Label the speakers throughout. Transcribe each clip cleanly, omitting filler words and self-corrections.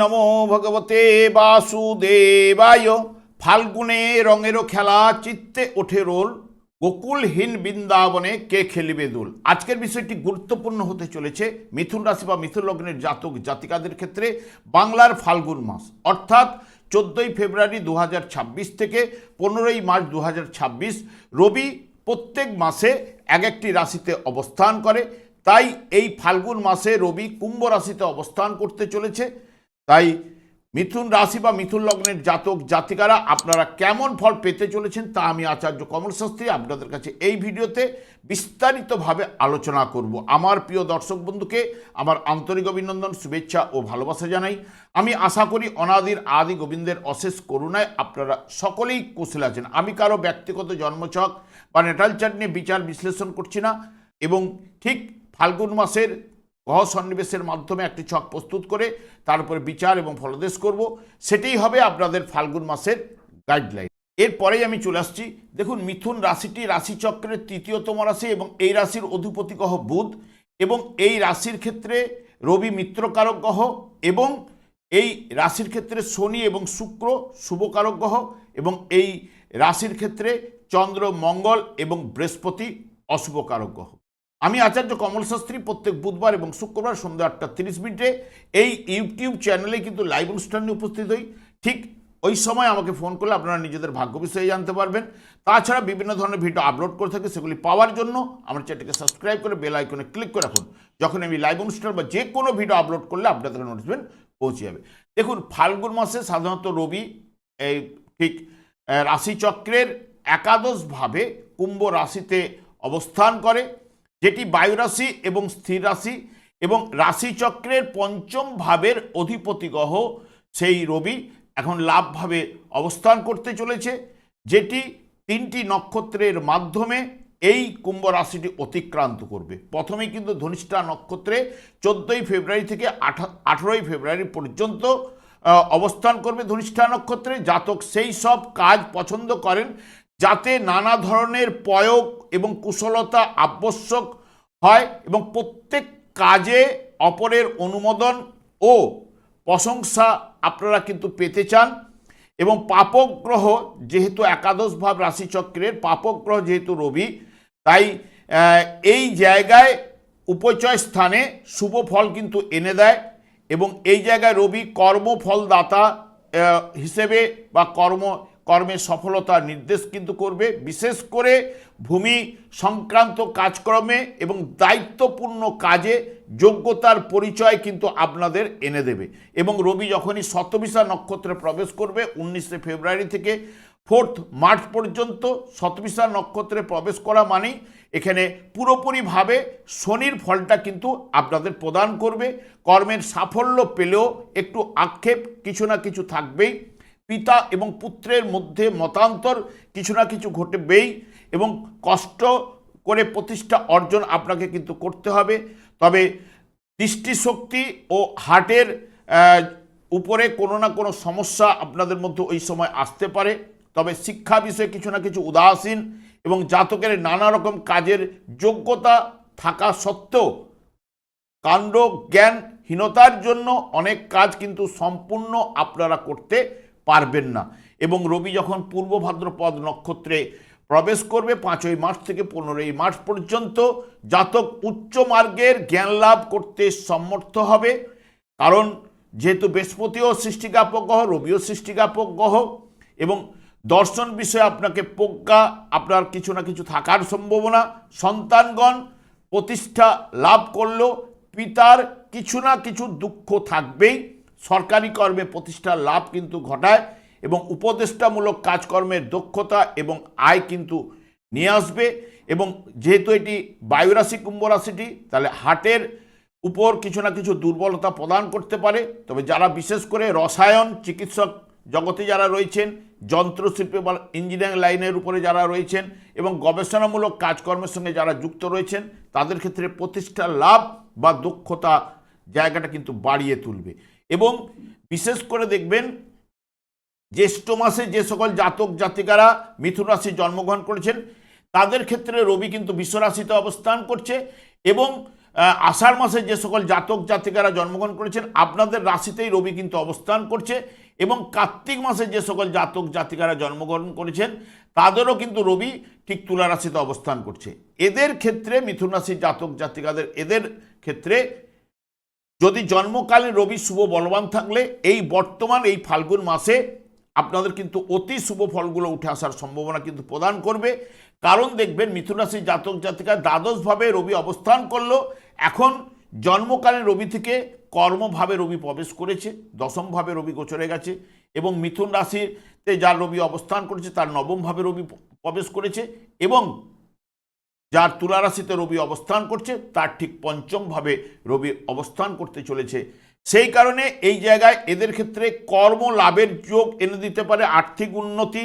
Speaker 1: নমো ভগবতে বাসুদেবায়। ফাল্গুনে রঙেরও খেলা, চিত্তে ওঠে রোল, গোকুলহীন বৃন্দাবনে কে খেলিবে দোল। আজকের বিষয়টি গুরুত্বপূর্ণ হতে চলেছে মিথুন রাশি বা মিথুন লগ্নের জাতক জাতিকাদের ক্ষেত্রে। বাংলার ফাল্গুন মাস অর্থাৎ 14ই ফেব্রুয়ারি 2026 থেকে 15ই মার্চ 2026 রবি প্রত্যেক মাসে এক একটি রাশিতে অবস্থান করে। তাই এই ফাল্গুন মাসে রবি কুম্ভ রাশিতে অবস্থান করতে চলেছে। তাই মিথুন রাশি বা মিথুন লগ্নের জাতক জাতিকারা আপনারা কেমন ফল পেতে চলেছেন তা আমি আচার্য কমল শাস্ত্রী আপনাদের কাছে এই ভিডিওতে বিস্তারিতভাবে আলোচনা করব। আমার প্রিয় দর্শক বন্ধুকে আমার আন্তরিক অভিনন্দন, শুভেচ্ছা ও ভালোবাসা জানাই। আমি আশা করি অনাদির আদি গোবিন্দের অশেষ করুণায় আপনারা সকলেই কুশল আছেন। আমি কারো ব্যক্তিগত জন্মছক বা নেটাল চার্ট নিয়ে বিচার বিশ্লেষণ করছি না, এবং ঠিক ফাল্গুন মাসের গ্রহ সন্নিবেশের মাধ্যমে একটি ছক প্রস্তুত করে তারপরে বিচার এবং ফলদেশ করব। সেটাই হবে আপনাদের ফাল্গুন মাসের গাইডলাইন। এরপরেই আমি চলে আসছি। দেখুন, মিথুন রাশিটি রাশিচক্রের তৃতীয়তম রাশি এবং এই রাশির অধিপতি গ্রহ বুধ, এবং এই রাশির ক্ষেত্রে রবি মিত্রকারক গ্রহ, এবং এই রাশির ক্ষেত্রে শনি এবং শুক্র শুভকারক গ্রহ, এবং এই রাশির ক্ষেত্রে চন্দ্র মঙ্গল এবং বৃহস্পতি অশুভকারক গ্রহ। আমি আচার্য কমল শাস্ত্রী প্রত্যেক বুধবার এবং শুক্রবার সন্ধ্যা 8:30 এই ইউটিউব চ্যানেলে কিন্তু লাইভ অনুষ্ঠানে উপস্থিত হই। ঠিক ওই সময় আমাকে ফোন করলে আপনারা নিজেদের ভাগ্য বিষয়ে জানতে পারবেন। তাছাড়া বিভিন্ন ধরনের ভিডিও আপলোড করে থাকে, সেগুলি পাওয়ার জন্য আমার চ্যানেলকে সাবস্ক্রাইব করে বেল আইকনে ক্লিক করে রাখুন। যখন আমি লাইভ অনুষ্ঠান বা যে কোনো ভিডিও আপলোড করলে আপনাদের নোটিফিকেশন পৌঁছে যাবে। দেখুন, ফাল্গুন মাসে সাধারণত রবি এই ঠিক রাশিচক্রের একাদশভাবে কুম্ভ রাশিতে অবস্থান করে, যেটি বায়ু রাশি এবং স্থির রাশি, এবং রাশিচক্রের পঞ্চম ভাবের অধিপতি গ্রহ সেই রবি এখন লাভভাবে অবস্থান করতে চলেছে, যেটি 3টি নক্ষত্রের মাধ্যমে এই কুম্ভ রাশিটি অতিক্রান্ত করবে। প্রথমেই কিন্তু ধনিষ্ঠা নক্ষত্রে 14ই ফেব্রুয়ারি থেকে 18ই ফেব্রুয়ারি পর্যন্ত অবস্থান করবে ধনিষ্ঠা নক্ষত্রে। জাতক সেই সব কাজ পছন্দ করেন যাতে নানা ধরনের প্রয়োগ এবং কুশলতা আবশ্যক হয়, এবং প্রত্যেক কাজে অপরের অনুমোদন ও প্রশংসা আপনারা কিন্তু পেতে চান। এবং পাপক গ্রহ যেহেতু একাদশ ভাব রাশিচক্রের পাপক গ্রহ যেহেতু রবি, তাই এই জায়গায় উপচয় স্থানে শুভ ফল কিন্তু এনে দেয়, এবং এই জায়গায় রবি কর্মফলদাতা হিসেবে বা কর্মের সফলতা নির্দেশ কিন্তু করবে। বিশেষ করে ভূমি সংক্রান্ত কাজকর্মে এবং দায়িত্বপূর্ণ কাজে যোগ্যতার পরিচয় কিন্তু আপনাদের এনে দেবে। এবং রবি যখনই শতবিশা নক্ষত্রে প্রবেশ করবে 19শে ফেব্রুয়ারি থেকে 4 মার্চ পর্যন্ত, শতবিশা নক্ষত্রে প্রবেশ করা মানেই এখানে পুরোপুরিভাবে শনির ফলটা কিন্তু আপনাদের প্রদান করবে। কর্মের সাফল্য পেলেও একটু আক্ষেপ কিছু না কিছু থাকবেই। পিতা এবং পুত্রের মধ্যে মতান্তর কিছু না কিছু ঘটবেই, এবং কষ্ট করে প্রতিষ্ঠা অর্জন আপনাকে কিন্তু করতে হবে। তবে দৃষ্টিশক্তি ও হার্টের উপরে কোনো না কোনো সমস্যা আপনাদের মধ্যে ওই সময় আসতে পারে। তবে শিক্ষা বিষয়ে কিছু না কিছু উদাসীন, এবং জাতকের নানা রকম কাজের যোগ্যতা থাকা সত্ত্বেও কাণ্ড জ্ঞানহীনতার জন্য অনেক কাজ কিন্তু সম্পূর্ণ আপনারা করতে পারবেন না। এবং রবি যখন পূর্ব ভাদ্রপদ নক্ষত্রে প্রবেশ করবে 5ই মার্চ থেকে 15ই মার্চ পর্যন্ত, জাতক উচ্চ মার্গের জ্ঞান লাভ করতে সমর্থ হবে। কারণ যেহেতু বৃহস্পতিও সৃষ্টিজ্ঞাপক গ্রহ, রবিও সৃষ্টিজ্ঞাপক গ্রহ, এবং দর্শন বিষয়ে আপনাকে প্রজ্ঞা আপনার কিছু না কিছু থাকার সম্ভাবনা। সন্তানগণ প্রতিষ্ঠা লাভ করলেও পিতার কিছু না কিছু দুঃখ থাকবেই। সরকারি কর্মে প্রতিষ্ঠার লাভ কিন্তু ঘটায়, এবং উপদেষ্টামূলক কাজকর্মের দক্ষতা এবং আয় কিন্তু নিয়ে আসবে। এবং যেহেতু এটি বায়ুরাশি কুম্ভ রাশিটি, তাহলে হার্টের উপর কিছু না কিছু দুর্বলতা প্রদান করতে পারে। তবে যারা বিশেষ করে রসায়ন চিকিৎসক জগতে যারা রয়েছেন, যন্ত্রশিল্পী বা ইঞ্জিনিয়ারিং লাইনের উপরে যারা রয়েছেন, এবং গবেষণামূলক কাজকর্মের সঙ্গে যারা যুক্ত রয়েছেন, তাদের ক্ষেত্রে প্রতিষ্ঠার লাভ বা দক্ষতা জায়গাটা কিন্তু বাড়িয়ে তুলবে। এবং বিশেষ করে দেখবেন জ্যৈষ্ঠ মাসে যে সকল জাতক জাতিকারা মিথুন রাশি জন্মগ্রহণ করেছেন তাদের ক্ষেত্রে রবি কিন্তু বৃষ রাশিতে অবস্থান করছে, এবং আষাঢ় মাসে যে সকল জাতক জাতিকারা জন্মগ্রহণ করেছেন আপনাদের রাশিতেই রবি কিন্তু অবস্থান করছে, এবং কার্তিক মাসে যে সকল জাতক জাতিকারা জন্মগ্রহণ করেছেন তাদেরও কিন্তু রবি ঠিক তুলা রাশিতে অবস্থান করছে। এদের ক্ষেত্রে মিথুন রাশির জাতক জাতিকাদের এদের ক্ষেত্রে যদি জন্মকালীন রবি শুভ বলবান থাকলে এই বর্তমান এই ফাল্গুন মাসে আপনাদের কিন্তু অতি শুভ ফলগুলো উঠে আসার সম্ভাবনা কিন্তু প্রদান করবে। কারণ দেখবেন মিথুন রাশির জাতক জাতিকা দ্বাদশভাবে রবি অবস্থান করলো, এখন জন্মকালীন রবি থেকে কর্মভাবে রবি প্রবেশ করেছে, দশমভাবে রবি গোচরে গেছে, এবং মিথুন রাশিতে যার রবি অবস্থান করেছে তার নবমভাবে রবি প্রবেশ করেছে, এবং যার তুলা রাশিতে রবি অবস্থান করছে তার ঠিক পঞ্চমভাবে রবি অবস্থান করতে চলেছে। সেই কারণে এই জায়গায় এদের ক্ষেত্রে কর্ম লাভের যোগ এনে দিতে পারে, আর্থিক উন্নতি,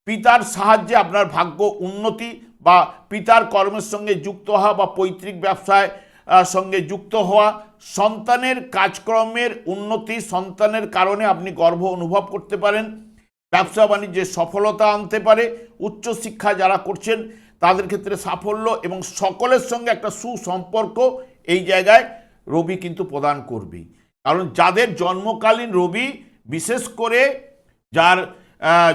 Speaker 1: পিতার সাহায্যে আপনার ভাগ্য উন্নতি বা পিতার কর্মের সঙ্গে যুক্ত হওয়া বা পৈতৃক ব্যবসায় সঙ্গে যুক্ত হওয়া, সন্তানের কাজকর্মের উন্নতি, সন্তানের কারণে আপনি গর্ব অনুভব করতে পারেন, ব্যবসা বাণিজ্যে সফলতা আনতে পারে, উচ্চশিক্ষা যারা করছেন তাদের ক্ষেত্রে সাফল্য এবং সকলের সঙ্গে একটা সুসম্পর্ক এই জায়গায় রবি কিন্তু প্রদান করবে। কারণ যাদের জন্মকালীন রবি, বিশেষ করে যার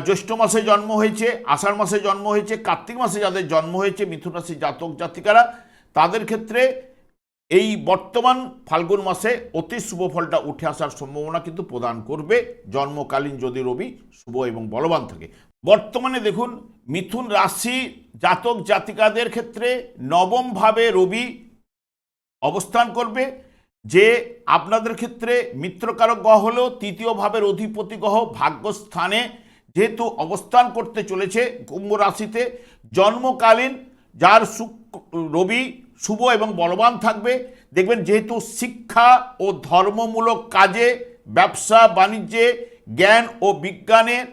Speaker 1: জ্যৈষ্ঠ মাসে জন্ম হয়েছে, আষাঢ় মাসে জন্ম হয়েছে, কার্তিক মাসে যাদের জন্ম হয়েছে মিথুন রাশির জাতক জাতিকারা, তাদের ক্ষেত্রে এই বর্তমান ফাল্গুন মাসে অতি শুভ ফলটা উঠে আসার সম্ভাবনা কিন্তু প্রদান করবে, জন্মকালীন যদি রবি শুভ এবং বলবান থাকে। বর্তমানে দেখুন মিথুন রাশি জাতক জাতিকাদের ক্ষেত্রে নবমভাবে রবি অবস্থান করবে, যে আপনাদের ক্ষেত্রে মিত্রকারক গ্রহ হলেও তৃতীয় ভাবের অধিপতি গ্রহ ভাগ্যস্থানে যেহেতু অবস্থান করতে চলেছে কুম্ভ রাশিতে, জন্মকালীন যার রবি শুভ এবং বলবান থাকবে। দেখবেন যেহেতু শিক্ষা ও ধর্মমূলক কাজে, ব্যবসা বাণিজ্যে, জ্ঞান ও বিজ্ঞানের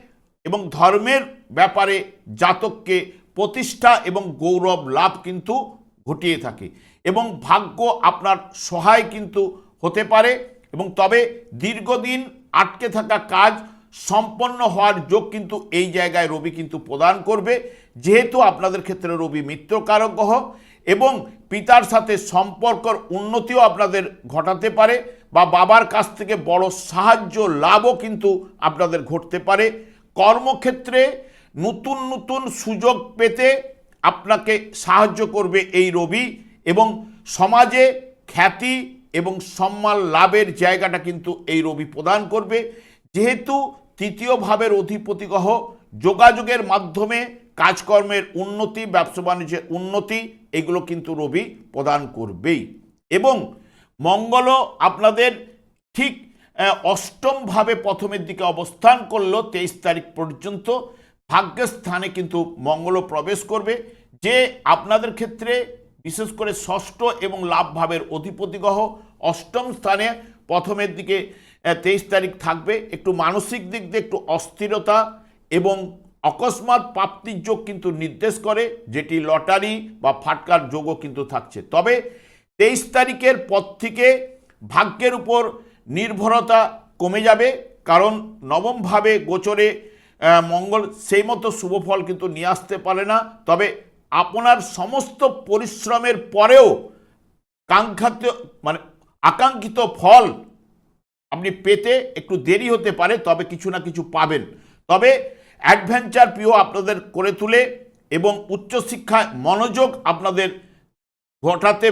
Speaker 1: এবং ধর্মের ব্যাপারে জাতককে প্রতিষ্ঠা এবং গৌরব লাভ কিন্তু ঘটিয়ে থাকে, এবং ভাগ্য আপনার সহায় কিন্তু হতে পারে, এবং তবে দীর্ঘদিন আটকে থাকা কাজ সম্পন্ন হওয়ার যোগ কিন্তু এই জায়গায় রবি কিন্তু প্রদান করবে, যেহেতু আপনাদের ক্ষেত্রে রবি মিত্রকারক গ্রহ, এবং পিতার সাথে সম্পর্কর উন্নতিও আপনাদের ঘটাতে পারে, বা বাবার কাছ থেকে বড় সাহায্য লাভও কিন্তু আপনাদের ঘটতে পারে। কর্মক্ষেত্রে নতুন নতুন সুযোগ পেতে আপনাকে সাহায্য করবে এই রবি, এবং সমাজে খ্যাতি এবং সম্মান লাভের জায়গাটা কিন্তু এই রবি প্রদান করবে। যেহেতু তৃতীয় ভাবের অধিপতি গ্রহ, যোগাযোগের মাধ্যমে কাজকর্মের উন্নতি, ব্যবসা বাণিজ্যের উন্নতি, এগুলো কিন্তু রবি প্রদান করবেই। এবং মঙ্গলও আপনাদের ঠিক অষ্টমভাবে প্রথমের দিকে অবস্থান করলো 23 তারিখ পর্যন্ত, ভাগ্যের স্থানে কিন্তু মঙ্গলও প্রবেশ করবে, যে আপনাদের ক্ষেত্রে বিশেষ করে ষষ্ঠ এবং লাভ ভাবের অধিপতি গ্রহ অষ্টম স্থানে প্রথমের দিকে 23 তারিখ থাকবে। একটু মানসিক দিক দিয়ে একটু অস্থিরতা এবং অকস্মাৎ প্রাপ্তির যোগ কিন্তু নির্দেশ করে, যেটি লটারি বা ফাটকার যোগও কিন্তু থাকছে। তবে 23 তারিখের পর থেকে ভাগ্যের উপর নির্ভরতা কমে যাবে, কারণ নবমভাবে গোচরে মঙ্গল সেই মতো শুভ ফল কিন্তু নিয়ে আসতে পারে না। তবে আপনার সমস্ত পরিশ্রমের পরেও আকাঙ্ক্ষিত ফল আপনি পেতে একটু দেরি হতে পারে, তবে কিছু না কিছু পাবেন। তবে অ্যাডভেঞ্চার প্রিয় আপনাদের করে তুলে এবং উচ্চশিক্ষায় মনোযোগ আপনাদের ঘটাতে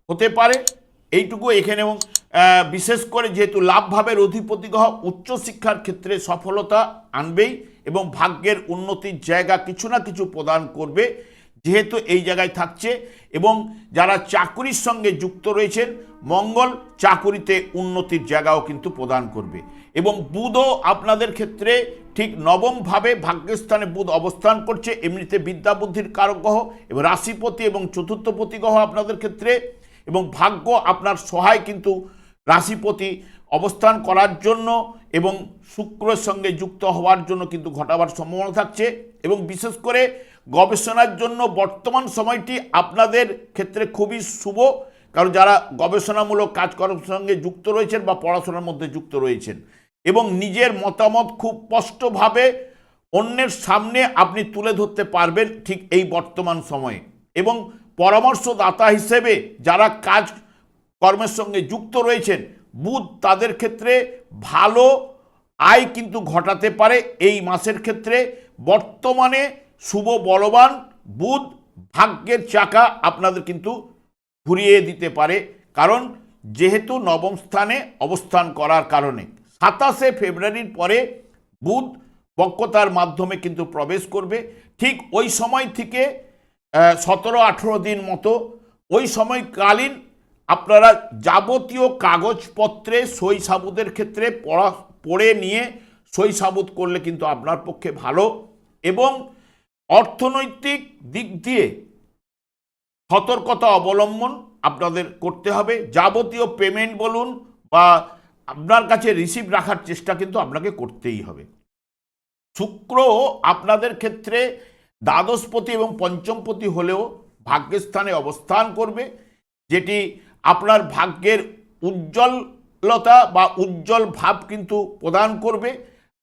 Speaker 1: হতে পারে, এইটুকু এখানে। এবং বিশেষ করে যেহেতু লাভ ভাবের অধিপতি গ্রহ উচ্চশিক্ষার ক্ষেত্রে সফলতা আনবেই, এবং ভাগ্যের উন্নতির জায়গা কিছু না কিছু প্রদান করবে, যেহেতু এই জায়গায় থাকছে। এবং যারা চাকুরির সঙ্গে যুক্ত রয়েছেন, মঙ্গল চাকুরিতে উন্নতির জায়গাও কিন্তু প্রদান করবে। এবং বুধও আপনাদের ক্ষেত্রে ঠিক নবমভাবে ভাগ্যস্থানে বুধ অবস্থান করছে, এমনিতে বিদ্যা বুদ্ধির কারক গ্রহ এবং রাশিপতি এবং চতুর্থপতি গ্রহ আপনাদের ক্ষেত্রে, এবং ভাগ্য আপনার সহায় কিন্তু রাশিপতি অবস্থান করার জন্য এবং শুক্রের সঙ্গে যুক্ত হওয়ার জন্য কিন্তু ঘটাবার সম্ভাবনা থাকছে। এবং বিশেষ করে গবেষণার জন্য বর্তমান সময়টি আপনাদের ক্ষেত্রে খুবই শুভ, কারণ যারা গবেষণামূলক কাজকর্মের সঙ্গে যুক্ত রয়েছেন বা পড়াশোনার মধ্যে যুক্ত রয়েছেন, এবং নিজের মতামত খুব স্পষ্টভাবে অন্যের সামনে আপনি তুলে ধরতে পারবেন ঠিক এই বর্তমান সময়ে। এবং পরামর্শদাতা হিসেবে যারা কাজ কর্মের সঙ্গে যুক্ত রয়েছেন, বুধ তাদের ক্ষেত্রে ভালো আয় কিন্তু ঘটাতে পারে। এই মাসের ক্ষেত্রে বর্তমানে শুভ বলবান বুধ ভাগ্যের চাকা আপনাদের কিন্তু ঘুরিয়ে দিতে পারে, কারণ যেহেতু নবম স্থানে অবস্থান করার কারণে 27শে ফেব্রুয়ারির পরে বুধ বক্রতার মাধ্যমে কিন্তু প্রবেশ করবে। ঠিক ওই সময় থেকে 17-18 দিন মতো ওই সময়কালীন আপনারা যাবতীয় কাগজপত্রে সই সাবুতের ক্ষেত্রে পড়ে নিয়ে সই সাবুত করলে কিন্তু আপনার পক্ষে ভালো, এবং অর্থনৈতিক দিক দিয়ে সতর্কতা অবলম্বন আপনাদের করতে হবে। যাবতীয় পেমেন্ট বলুন বা আপনার কাছে রিসিভ রাখার চেষ্টা কিন্তু আপনাকে করতেই হবে। শুক্র আপনাদের ক্ষেত্রে দ্বাদশপতি এবং পঞ্চমপতি হলেও ভাগ্যের স্থানে অবস্থান করবে, যেটি আপনার ভাগ্যের উজ্জ্বলতা বা উজ্জ্বল ভাব কিন্তু প্রদান করবে।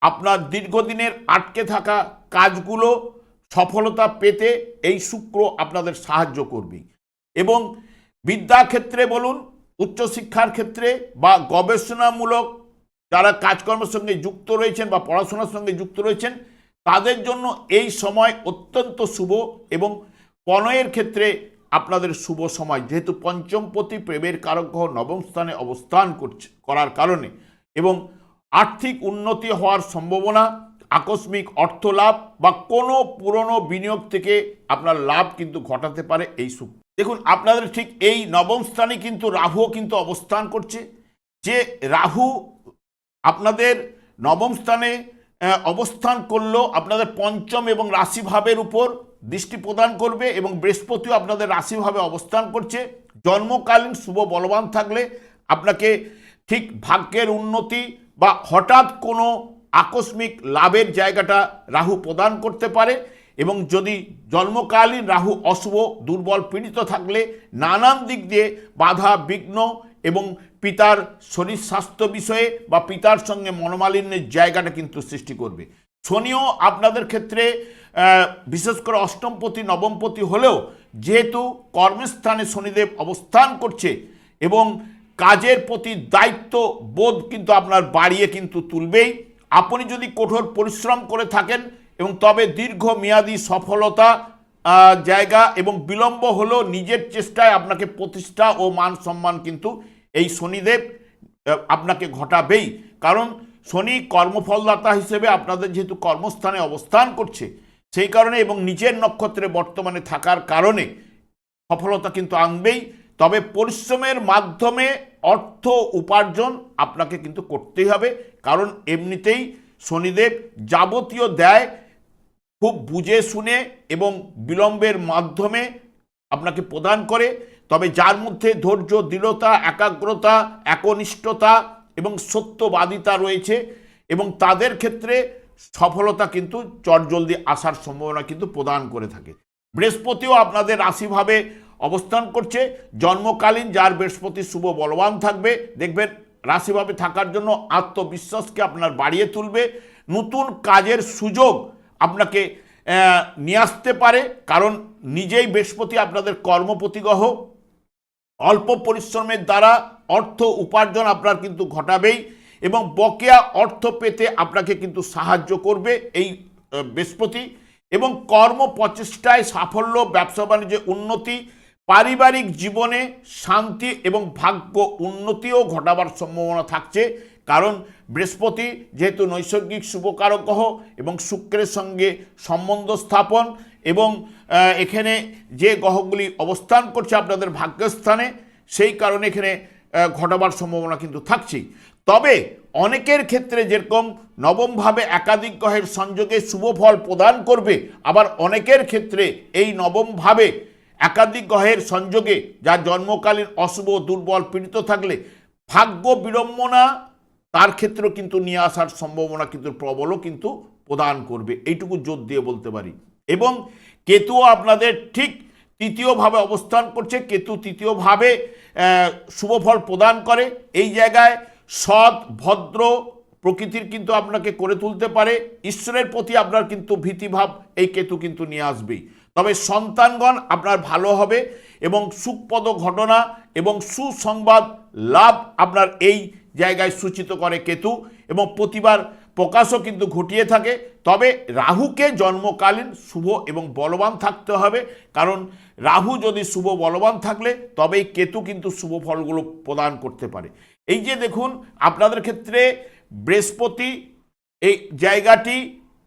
Speaker 1: আপনার দীর্ঘদিনের আটকে থাকা কাজগুলো সফলতা পেতে এই শুক্র আপনাদের সাহায্য করবে। এবং বিদ্যাক্ষেত্রে বলুন, উচ্চশিক্ষার ক্ষেত্রে বা গবেষণামূলক যারা কাজকর্মের সঙ্গে যুক্ত রয়েছেন বা পড়াশোনার সঙ্গে যুক্ত রয়েছেন, তাদের জন্য এই সময় অত্যন্ত শুভ। এবং প্রণয়ের ক্ষেত্রে আপনাদের শুভ সময়, যেহেতু পঞ্চমপতি প্রেমের কারক গ্রহ নবম স্থানে অবস্থান করার কারণে, এবং আর্থিক উন্নতি হওয়ার সম্ভাবনা, আকস্মিক অর্থ লাভ বা কোনো পুরনো বিনিয়োগ থেকে আপনার লাভ কিন্তু ঘটাতে পারে এই শুক্র। দেখুন, আপনাদের ঠিক এই নবম স্থানে কিন্তু রাহুও কিন্তু অবস্থান করছে। যে রাহু আপনাদের নবম স্থানে অবস্থান করলেও আপনাদের পঞ্চম এবং রাশিভাবের উপর দৃষ্টি প্রদান করবে, এবং বৃহস্পতিও আপনাদের রাশিভাবে অবস্থান করছে। জন্মকালীন শুভ বলবান থাকলে আপনাকে ঠিক ভাগ্যের উন্নতি বা হঠাৎ কোনো আকস্মিক লাভের জায়গাটা রাহু প্রদান করতে পারে। এবং যদি জন্মকালীন রাহু অশুভ দুর্বল পীড়িত থাকলে নানান দিক দিয়ে বাধা বিঘ্ন এবং পিতার শরীর স্বাস্থ্য বিষয়ে বা পিতার সঙ্গে মনোমালিন্যের জায়গাটা কিন্তু সৃষ্টি করবে। শনিও আপনাদের ক্ষেত্রে বিশেষ করে অষ্টমপতি নবমপতি হলেও যেহেতু কর্মস্থানে শনিদেব অবস্থান করছে এবং কাজের প্রতি দায়িত্ব বোধ কিন্তু আপনার বাড়িয়ে কিন্তু তুলবেই। আপনি যদি কঠোর পরিশ্রম করে থাকেন এবং তবে দীর্ঘমেয়াদী সফলতা জায়গা এবং বিলম্ব হলেও নিজের চেষ্টায় আপনাকে প্রতিষ্ঠা ও মান সম্মান কিন্তু এই শনিদেব আপনাকে ঘটাবেই। কারণ শনি কর্মফলদাতা হিসেবে আপনাদের যেহেতু কর্মস্থানে অবস্থান করছে, সেই কারণে এবং নিজের নক্ষত্রে বর্তমানে থাকার কারণে সফলতা কিন্তু আনবেই। তবে পরিশ্রমের মাধ্যমে অর্থ উপার্জন আপনাকে কিন্তু করতেই হবে, কারণ এমনিতেই শনিদেব যাবতীয় দেয় খুব বুঝে শুনে এবং বিলম্বের মাধ্যমে আপনাকে প্রদান করে। তবে যার মধ্যে ধৈর্য, দৃঢ়তা, একাগ্রতা, একনিষ্ঠতা এবং সত্যবাদিতা রয়েছে, এবং তাদের ক্ষেত্রে সফলতা কিন্তু চটজলদি আসার সম্ভাবনা কিন্তু প্রদান করে থাকে। বৃহস্পতিও আপনাদের রাশিভাবে অবস্থান করছে। জন্মকালীন যার বৃহস্পতি শুভ বলবান থাকবে, দেখবেন রাশিভাবে থাকার জন্য আত্মবিশ্বাসকে আপনার বাড়িয়ে তুলবে। নতুন কাজের সুযোগ আপনাকে নিয়ে আসতে পারে, কারণ নিজেই বৃহস্পতি আপনাদের কর্মপতি গ্রহ। অল্প পরিশ্রমের দ্বারা অর্থ উপার্জন আপনার কিন্তু ঘটাবেই, এবং বকেয়া অর্থ পেতে আপনাকে কিন্তু সাহায্য করবে এই বৃহস্পতি। এবং কর্ম প্রচেষ্টায় সাফল্য, ব্যবসা বাণিজ্যে উন্নতি, পারিবারিক জীবনে শান্তি এবং ভাগ্য উন্নতিও ঘটাবার সম্ভাবনা থাকছে। কারণ বৃহস্পতি যেহেতু নৈসর্গিক শুভকারক গ্রহ এবং শুক্রের সঙ্গে সম্বন্ধ স্থাপন, এবং এখানে যে গ্রহগুলি অবস্থান করছে আপনাদের ভাগ্যস্থানে, সেই কারণে এখানে ঘটাবার সম্ভাবনা কিন্তু থাকছেই। তবে অনেকের ক্ষেত্রে যেরকম নবমভাবে একাধিক গ্রহের সংযোগে শুভ ফল প্রদান করবে, আবার অনেকের ক্ষেত্রে এই নবমভাবে একাধিক গ্রহের সংযোগে যা জন্মকালীন অশুভ দুর্বল পীড়িত থাকলে ভাগ্য বিড়ম্বনা তার ক্ষেত্রেও কিন্তু নিয়ে আসার সম্ভাবনা কিন্তু প্রবলও কিন্তু প্রদান করবে, এইটুকু জোর দিয়ে বলতে পারি। এবং কেতুও আপনাদের ঠিক তৃতীয়ভাবে অবস্থান করছে। কেতু তৃতীয়ভাবে শুভফল প্রদান করে। এই জায়গায় সৎ ভদ্র প্রকৃতির কিন্তু আপনাকে করে তুলতে পারে। ঈশ্বরের প্রতি আপনার কিন্তু ভীতিভাব এই কেতু কিন্তু নিয়ে আসবেই। তবে সন্তানগণ আপনার ভালো হবে এবং সুখপদ ঘটনা এবং সুসংবাদ লাভ আপনার এই জায়গায় সূচিত করে কেতু, এবং প্রতিবার প্রকাশও কিন্তু ঘটিয়ে থাকে। তবে রাহুকে জন্মকালীন শুভ এবং বলবান থাকতে হবে, কারণ রাহু যদি শুভ বলবান থাকলে তবেই কেতু কিন্তু শুভ ফলগুলো প্রদান করতে পারে। এই যে দেখুন আপনাদের ক্ষেত্রে বৃহস্পতি এই জায়গাটি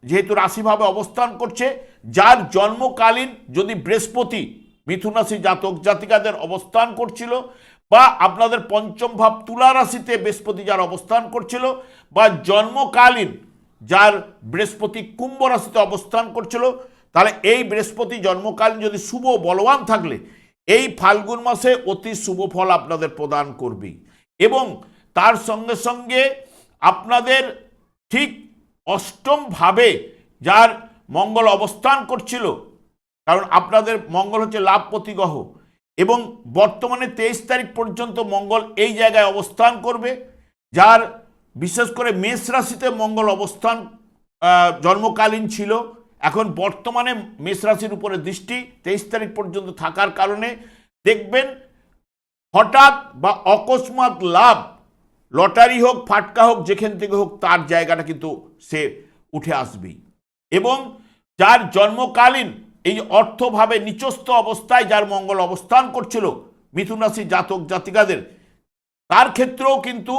Speaker 1: যেহেতু রাশিভাবে অবস্থান করছে, যার জন্মকালীন যদি বৃহস্পতি মিথুন রাশি জাতক জাতিকাদের অবস্থান করছিল, বা আপনাদের পঞ্চম ভাব তুলা রাশিতে বৃহস্পতি যার অবস্থান করছিল, বা জন্মকালীন যার বৃহস্পতি কুম্ভ রাশিতে অবস্থান করছিল, তাহলে এই বৃহস্পতি জন্মকালীন যদি শুভ বলবান থাকলে এই ফাল্গুন মাসে অতি শুভ ফল আপনাদের প্রদান করবে। এবং তার সঙ্গে সঙ্গে আপনাদের ঠিক অষ্টম ভাবে যার মঙ্গল অবস্থান করছিল, কারণ আপনাদের মঙ্গল হচ্ছে লাভপতি গ্রহ, এবং বর্তমানে 23 তারিখ পর্যন্ত মঙ্গল এই জায়গায় অবস্থান করবে, যার বিশেষ করে মেষ রাশিতে মঙ্গল অবস্থান জন্মকালীন ছিল, এখন বর্তমানে মেষ রাশির উপরে দৃষ্টি 23 তারিখ পর্যন্ত থাকার কারণে দেখবেন হঠাৎ বা অকস্মাৎ লাভ, লটারি হোক ফাটকা হোক যেখান থেকে হোক তার জায়গাটা কিন্তু সে উঠে আসবেই। এবং যার জন্মকালীন এই অর্থভাবে নিচস্থ অবস্থায় যার মঙ্গল অবস্থান করছিল মিথুন রাশি জাতক জাতিকাদের, তার ক্ষেত্রেও কিন্তু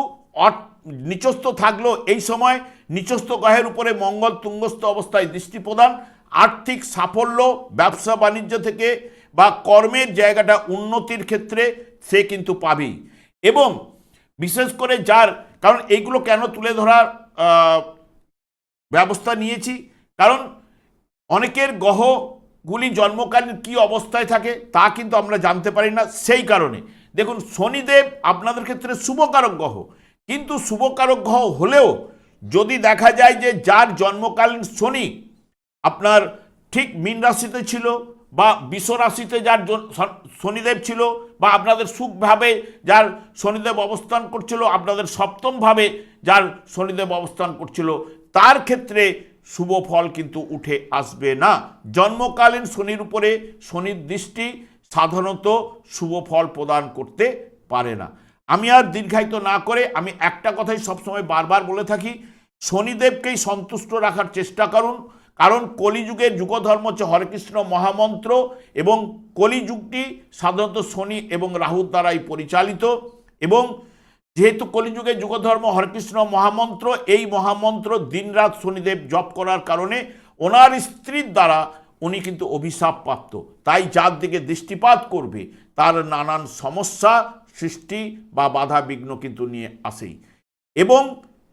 Speaker 1: নিচস্থ থাকলেও এই সময় নিচস্থ গ্রহের উপরে মঙ্গল তুঙ্গস্থ অবস্থায় দৃষ্টি প্রদান, আর্থিক সাফল্য ব্যবসা বাণিজ্য থেকে বা কর্মের জায়গাটা উন্নতির ক্ষেত্রে সে কিন্তু পাবেই। এবং বিশেষ করে যার, কারণ এইগুলো কেন তুলে ধরার ব্যবস্থা নিয়েছি, কারণ অনেকের গ্রহগুলি জন্মকালীন কি অবস্থায় থাকে তা কিন্তু আমরা জানতে পারি না। সেই কারণে দেখুন শনিদেব আপনাদের ক্ষেত্রে শুভকারক গ্রহ, কিন্তু শুভকারক গ্রহ হলেও যদি দেখা যায় যে যার জন্মকালীন শনি আপনার ঠিক মীন রাশিতে ছিল, বা বৃষ রাশিতে যার শনিদেব ছিল, বা আপনাদের সুখভাবে যার শনিদেব অবস্থান করছিল, আপনাদের সপ্তম ভাবে যার শনিদেব অবস্থান করছিল, তার ক্ষেত্রে শুভ ফল কিন্তু উঠে আসবে না। জন্মকালীন শনির উপরে শনির দৃষ্টি সাধারণত শুভ ফল প্রদান করতে পারে না। আমি আর দীর্ঘায়িত না করে আমি একটা কথাই সবসময় বারবার বলে থাকি, শনিদেবকেই সন্তুষ্ট রাখার চেষ্টা করুন, কারণ কলিযুগের যুগধর্ম হচ্ছে হরেকৃষ্ণ মহামন্ত্র, এবং কলিযুগটি সাধারণত শনি এবং রাহুর দ্বারাই পরিচালিত। এবং যেহেতু কলিযুগের যুগধর্ম হরেকৃষ্ণ মহামন্ত্র, এই মহামন্ত্র দিনরাত শনিদেব জপ করার কারণে ওনার স্ত্রীর দ্বারা উনি কিন্তু অভিশাপ প্রাপ্ত, তাই যার দিকে দৃষ্টিপাত করবে তার নানান সমস্যা সৃষ্টি বা বাধা বিঘ্ন কিন্তু নিয়ে আসেই। এবং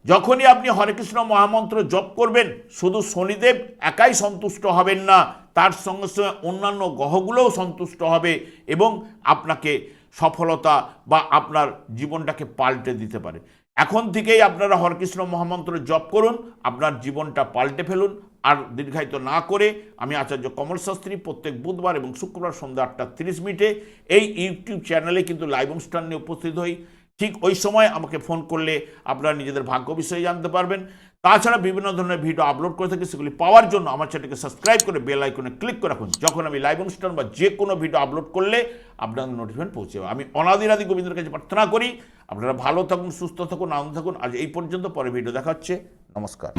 Speaker 1: যখনই আপনি হরেকৃষ্ণ মহামন্ত্র জপ করবেন, শুধু শনিদেব একাই সন্তুষ্ট হবেন না, তার সঙ্গে সঙ্গে অন্যান্য গ্রহগুলোও সন্তুষ্ট হবে এবং আপনাকে সফলতা বা আপনার জীবনটাকে পাল্টে দিতে পারে। এখন থেকেই আপনারা হরেকৃষ্ণ মহামন্ত্র জপ করুন, আপনার জীবনটা পাল্টে ফেলুন। আর দীর্ঘায়িত না করে আমি আচার্য কমল শাস্ত্রী প্রত্যেক বুধবার এবং শুক্রবার সন্ধ্যা 8:30 এই ইউটিউব চ্যানেলে কিন্তু লাইভ অনুষ্ঠান নিয়ে উপস্থিত হই। ঠিক ওই সময় আমাকে ফোন করলে আপনারা নিজেদের ভাগ্য বিষয়ে জানতে পারবেন। তাছাড়া বিভিন্ন ধরনের ভিডিও আপলোড করে থাকি, সেগুলি পাওয়ার জন্য আমার চ্যানেলকে সাবস্ক্রাইব করে বেল আইকনে ক্লিক করে রাখুন। যখন আমি লাইভ অনুষ্ঠান বা যে কোনো ভিডিও আপলোড করলে আপনাদের নোটিফিকেশন পৌঁছে যাবে। আমি অনাদিরাদি গোবিন্দের কাছে প্রার্থনা করি আপনারা ভালো থাকুন, সুস্থ থাকুন, আনন্দ থাকুন। আজ এই পর্যন্ত, পরে ভিডিও দেখা হচ্ছে। নমস্কার।